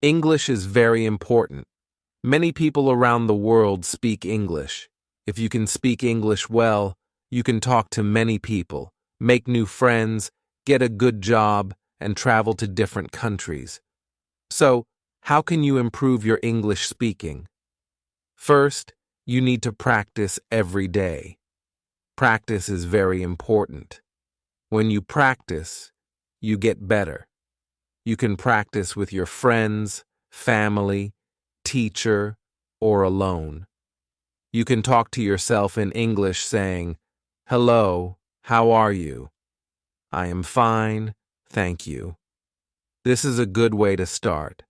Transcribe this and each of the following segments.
English is very important. Many people around the world speak English. If you can speak English well, you can talk to many people, make new friends, get a good job, and travel to different countries. So, how can you improve your English speaking? First, you need to practice every day. Practice is very important. When you practice, you get better. You can practice with your friends, family, teacher, or alone. You can talk to yourself in English saying, "Hello, how are you? I am fine, thank you." This is a good way to start.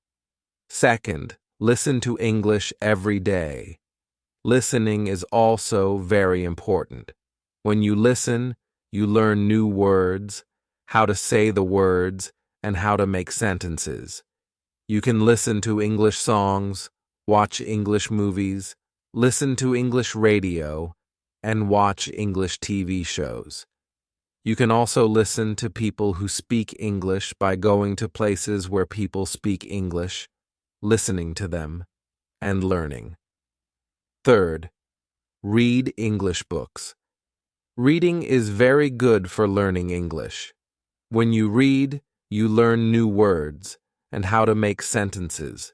Second, listen to English every day. Listening is also very important. When you listen, you learn new words, how to say the words, and how to make sentences. You can listen to English songs, watch English movies, listen to English radio, and watch English TV shows. You can also listen to people who speak English by going to places where people speak English, listening to them, and learning. Third, read English books. Reading is very good for learning English. When you read, you learn new words and how to make sentences.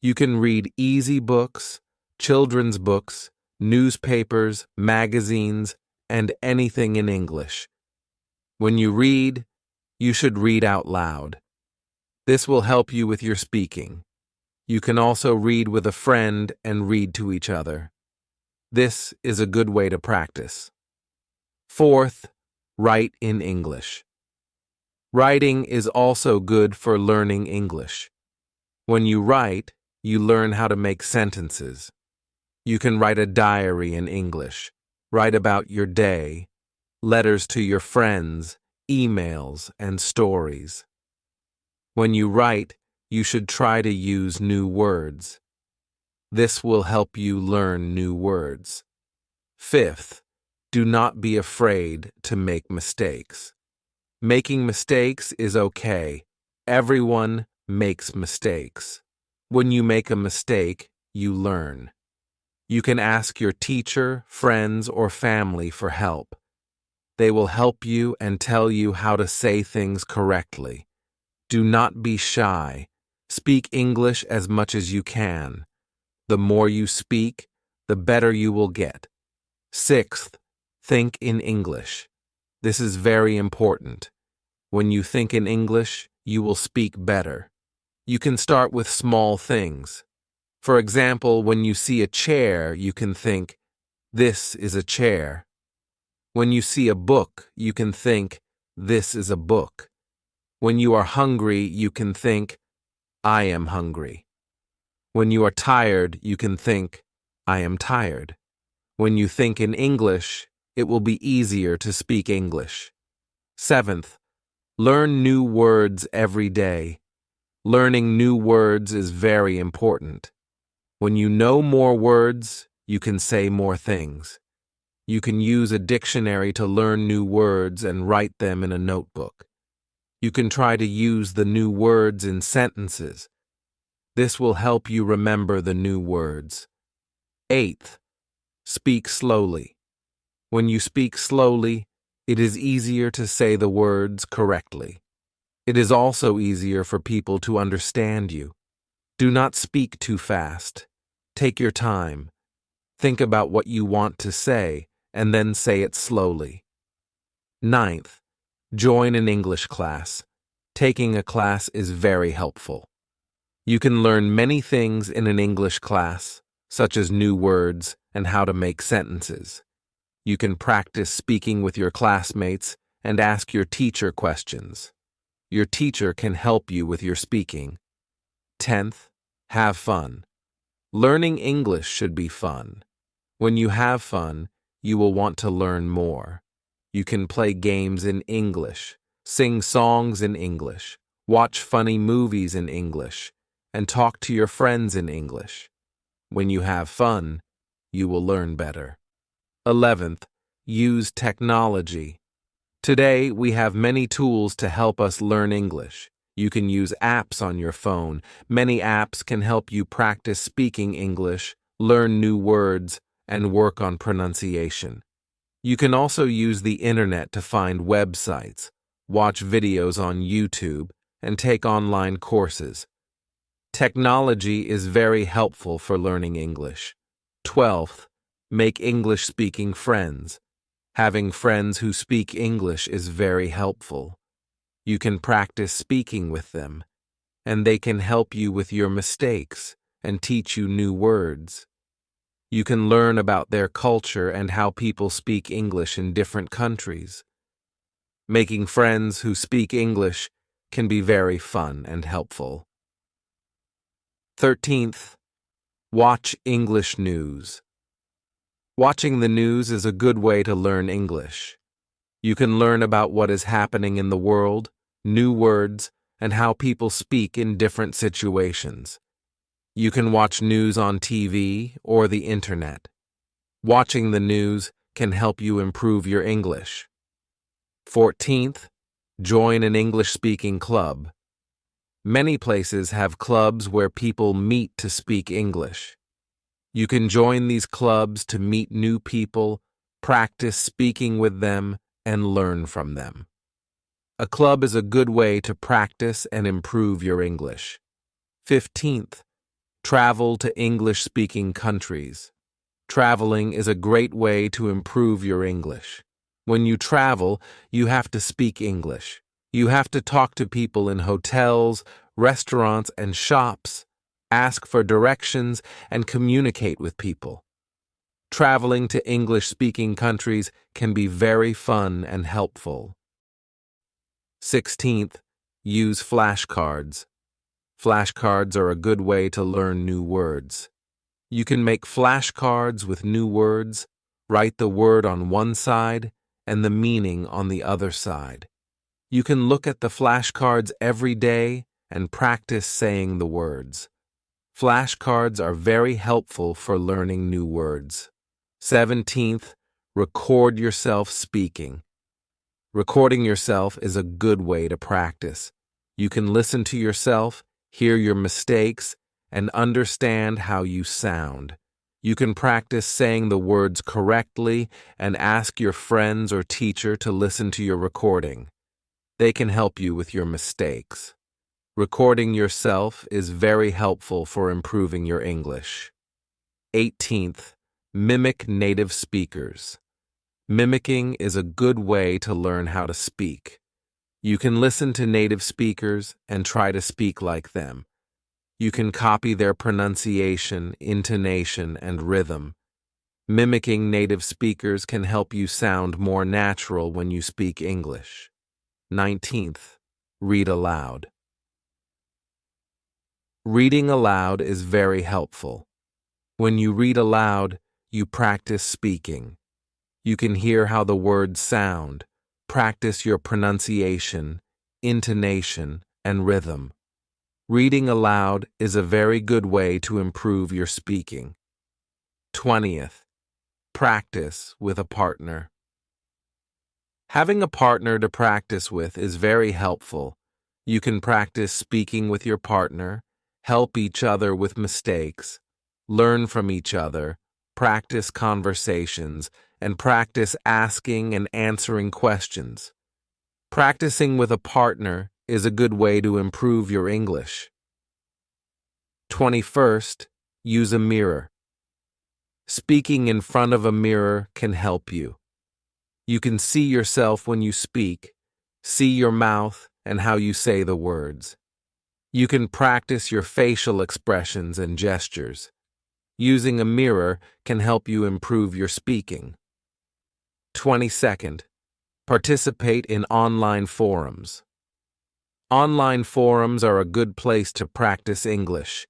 You can read easy books, children's books, newspapers, magazines, and anything in English. When you read, you should read out loud. This will help you with your speaking. You can also read with a friend and read to each other. This is a good way to practice. Fourth, write in English. Writing is also good for learning English. When you write, you learn how to make sentences. You can write a diary in English, write about your day, letters to your friends, emails, and stories. When you write, you should try to use new words. This will help you learn new words. Fifth, do not be afraid to make mistakes. Making mistakes is okay. Everyone makes mistakes. When you make a mistake, you learn. You can ask your teacher, friends, or family for help. They will help you and tell you how to say things correctly. Do not be shy. Speak English as much as you can. The more you speak, the better you will get. Sixth, think in English. This is very important. When you think in English, you will speak better. You can start with small things. For example, when you see a chair, you can think, "This is a chair." When you see a book, you can think, "This is a book." When you are hungry, you can think, "I am hungry." When you are tired, you can think, "I am tired." When you think in English, it will be easier to speak English. Seventh, learn new words every day. Learning new words is very important. When you know more words, you can say more things. You can use a dictionary to learn new words and write them in a notebook. You can try to use the new words in sentences. This will help you remember the new words. Eighth, speak slowly. When you speak slowly, it is easier to say the words correctly. It is also easier for people to understand you. Do not speak too fast. Take your time. Think about what you want to say, and then say it slowly. Ninth, join an English class. Taking a class is very helpful. You can learn many things in an English class, such as new words and how to make sentences. You can practice speaking with your classmates and ask your teacher questions. Your teacher can help you with your speaking. 10th, have fun. Learning English should be fun. When you have fun, you will want to learn more. You can play games in English, sing songs in English, watch funny movies in English, and talk to your friends in English. When you have fun, you will learn better. 11th, use technology. Today, we have many tools to help us learn English. You can use apps on your phone. Many apps can help you practice speaking English, learn new words, and work on pronunciation. You can also use the internet to find websites, watch videos on YouTube, and take online courses. Technology is very helpful for learning English. 12th, make English-speaking friends. Having friends who speak English is very helpful. You can practice speaking with them, and they can help you with your mistakes and teach you new words. You can learn about their culture and how people speak English in different countries. Making friends who speak English can be very fun and helpful. 13th, watch English news. Watching the news is a good way to learn English. You can learn about what is happening in the world, new words, and how people speak in different situations. You can watch news on TV or the internet. Watching the news can help you improve your English. 14th, join an English-speaking club. Many places have clubs where people meet to speak English. You can join these clubs to meet new people, practice speaking with them, and learn from them. A club is a good way to practice and improve your English. 15th, travel to English-speaking countries. Traveling is a great way to improve your English. When you travel, you have to speak English. You have to talk to people in hotels, restaurants, and shops, ask for directions, and communicate with people. Traveling to English-speaking countries can be very fun and helpful. 16th, use flashcards. Flashcards are a good way to learn new words. You can make flashcards with new words, write the word on one side and the meaning on the other side. You can look at the flashcards every day and practice saying the words. Flashcards are very helpful for learning new words. 17th, record yourself speaking. Recording yourself is a good way to practice. You can listen to yourself, hear your mistakes, and understand how you sound. You can practice saying the words correctly and ask your friends or teacher to listen to your recording. They can help you with your mistakes. Recording yourself is very helpful for improving your English. 18th, mimic native speakers. Mimicking is a good way to learn how to speak. You can listen to native speakers and try to speak like them. You can copy their pronunciation, intonation, and rhythm. Mimicking native speakers can help you sound more natural when you speak English. 19th, read aloud. Reading aloud is very helpful. When you read aloud, you practice speaking. You can hear how the words sound, practice your pronunciation, intonation, and rhythm. Reading aloud is a very good way to improve your speaking. 20th, practice with a partner. Having a partner to practice with is very helpful. You can practice speaking with your partner, help each other with mistakes, learn from each other, practice conversations, and practice asking and answering questions. Practicing with a partner is a good way to improve your English. 21st, use a mirror. Speaking in front of a mirror can help you. You can see yourself when you speak, see your mouth and how you say the words. You can practice your facial expressions and gestures. Using a mirror can help you improve your speaking. 22nd, participate in online forums. Online forums are a good place to practice English.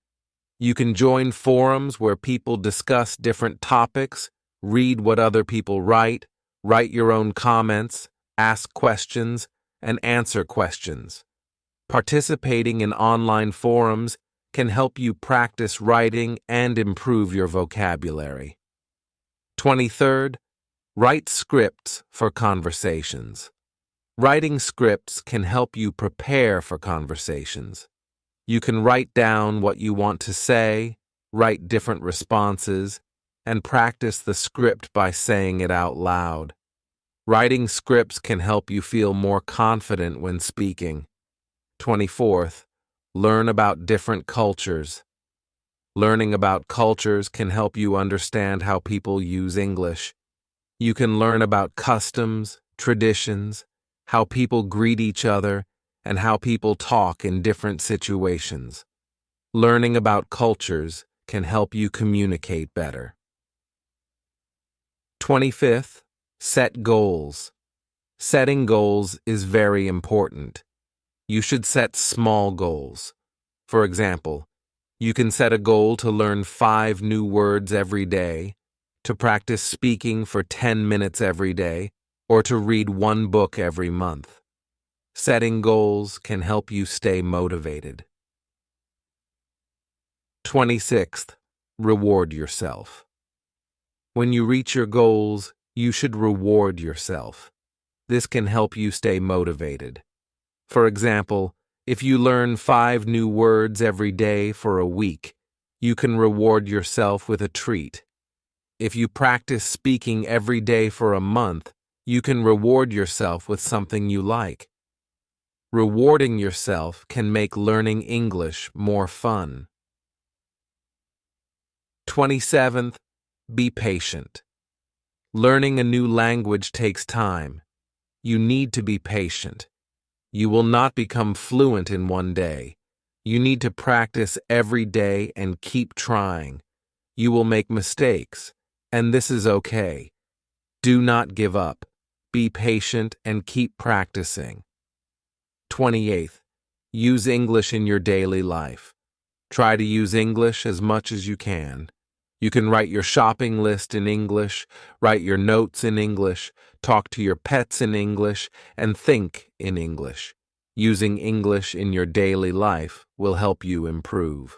You can join forums where people discuss different topics, read what other people write your own comments, ask questions, and answer questions. Participating in online forums can help you practice writing and improve your vocabulary. 23rd, write scripts for conversations. Writing scripts can help you prepare for conversations. You can write down what you want to say, write different responses, and practice the script by saying it out loud. Writing scripts can help you feel more confident when speaking. 24th, learn about different cultures. Learning about cultures can help you understand how people use English. You can learn about customs, traditions, how people greet each other, and how people talk in different situations. Learning about cultures can help you communicate better. 25th, set goals. Setting goals is very important. You should set small goals. For example, you can set a goal to learn 5 new words every day, to practice speaking for 10 minutes every day, or to read 1 book every month. Setting goals can help you stay motivated. 26th, reward yourself. When you reach your goals, you should reward yourself. This can help you stay motivated. For example, if you learn 5 new words every day for a week, you can reward yourself with a treat. If you practice speaking every day for a month, you can reward yourself with something you like. Rewarding yourself can make learning English more fun. 27th, be patient. Learning a new language takes time. You need to be patient. You will not become fluent in one day. You need to practice every day and keep trying. You will make mistakes, and this is okay. Do not give up. Be patient and keep practicing. 28th, use English in your daily life. Try to use English as much as you can. You can write your shopping list in English, write your notes in English, talk to your pets in English, and think in English. Using English in your daily life will help you improve.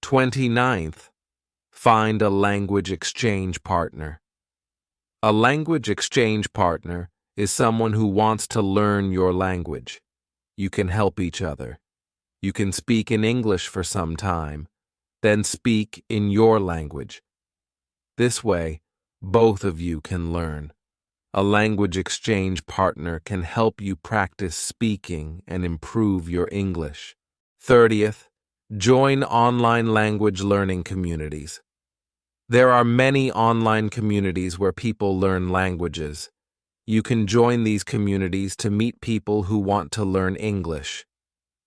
29th, find a language exchange partner. A language exchange partner is someone who wants to learn your language. You can help each other. You can speak in English for some time, then speak in your language. This way, both of you can learn. A language exchange partner can help you practice speaking and improve your English. 30th, join online language learning communities. There are many online communities where people learn languages. You can join these communities to meet people who want to learn English.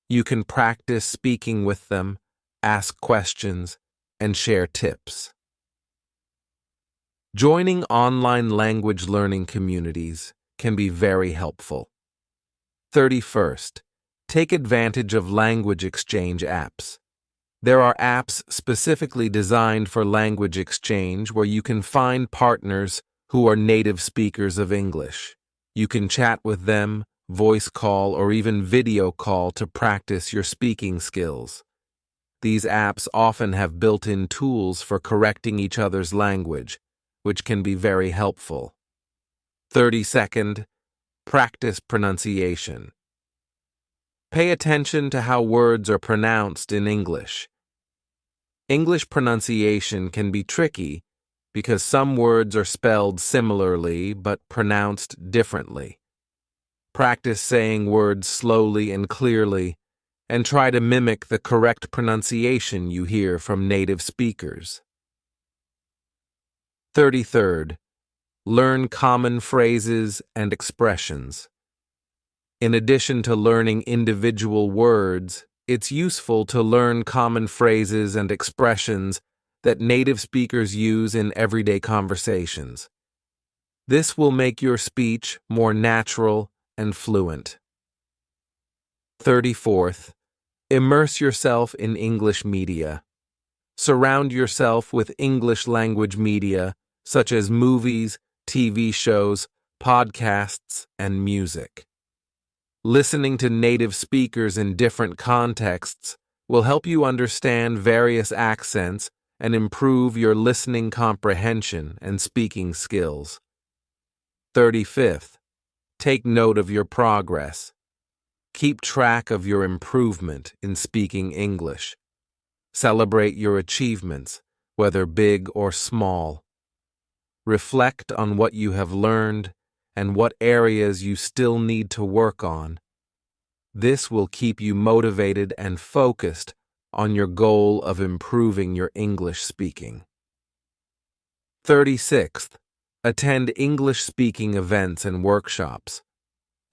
You can practice speaking with them, ask questions, and share tips. Joining online language learning communities can be very helpful. 31st, take advantage of language exchange apps. There are apps specifically designed for language exchange where you can find partners who are native speakers of English. You can chat with them, voice call, or even video call to practice your speaking skills. These apps often have built-in tools for correcting each other's language, which can be very helpful. 32nd, practice pronunciation. Pay attention to how words are pronounced in English. English pronunciation can be tricky because some words are spelled similarly but pronounced differently. Practice saying words slowly and clearly, and try to mimic the correct pronunciation you hear from native speakers. 33rd, learn common phrases and expressions. In addition to learning individual words, it's useful to learn common phrases and expressions that native speakers use in everyday conversations. This will make your speech more natural and fluent. 34th, immerse yourself in English media. Surround yourself with English language media such as movies, TV shows, podcasts, and music. Listening to native speakers in different contexts will help you understand various accents and improve your listening comprehension and speaking skills. 35th, Take note of your progress. Keep track of your improvement in speaking English. Celebrate your achievements, whether big or small. Reflect on what you have learned and what areas you still need to work on. This will keep you motivated and focused on your goal of improving your English speaking. 36th, attend English speaking events and workshops.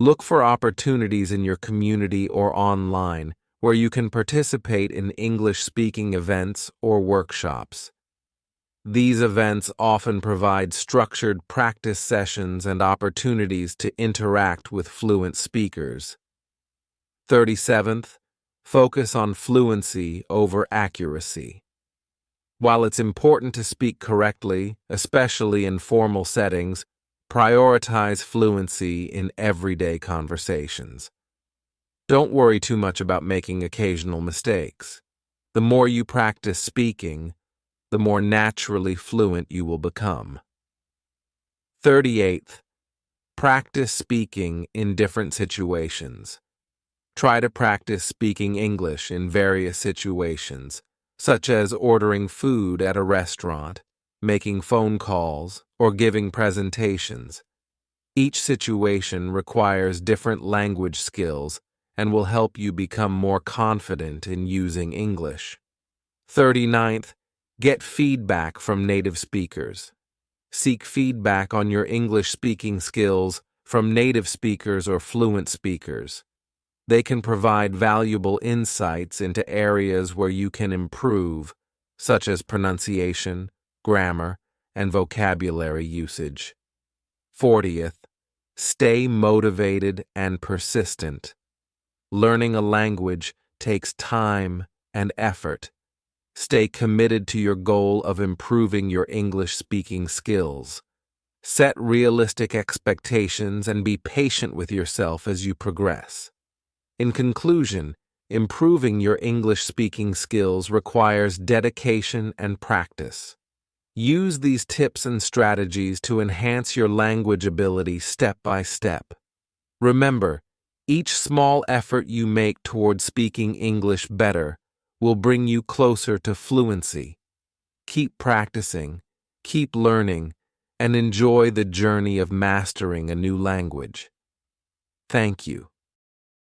Look for opportunities in your community or online where you can participate in English speaking events or workshops. These events often provide structured practice sessions and opportunities to interact with fluent speakers. 37th, focus on fluency over accuracy. While it's important to speak correctly, especially in formal settings, prioritize fluency in everyday conversations. Don't worry too much about making occasional mistakes. The more you practice speaking, the more naturally fluent you will become. 38th, practice speaking in different situations. Try to practice speaking English in various situations, such as ordering food at a restaurant, making phone calls, or giving presentations. Each situation requires different language skills and will help you become more confident in using English. 39th, get feedback from native speakers. Seek feedback on your English speaking skills from native speakers or fluent speakers. They can provide valuable insights into areas where you can improve, such as pronunciation, grammar, and vocabulary usage. 40th, stay motivated and persistent. Learning a language takes time and effort. Stay committed to your goal of improving your English speaking skills. Set realistic expectations and be patient with yourself as you progress. In conclusion, improving your English speaking skills requires dedication and practice. Use these tips and strategies to enhance your language ability step by step. Remember, each small effort you make toward speaking English better will bring you closer to fluency. Keep practicing, keep learning, and enjoy the journey of mastering a new language. Thank you.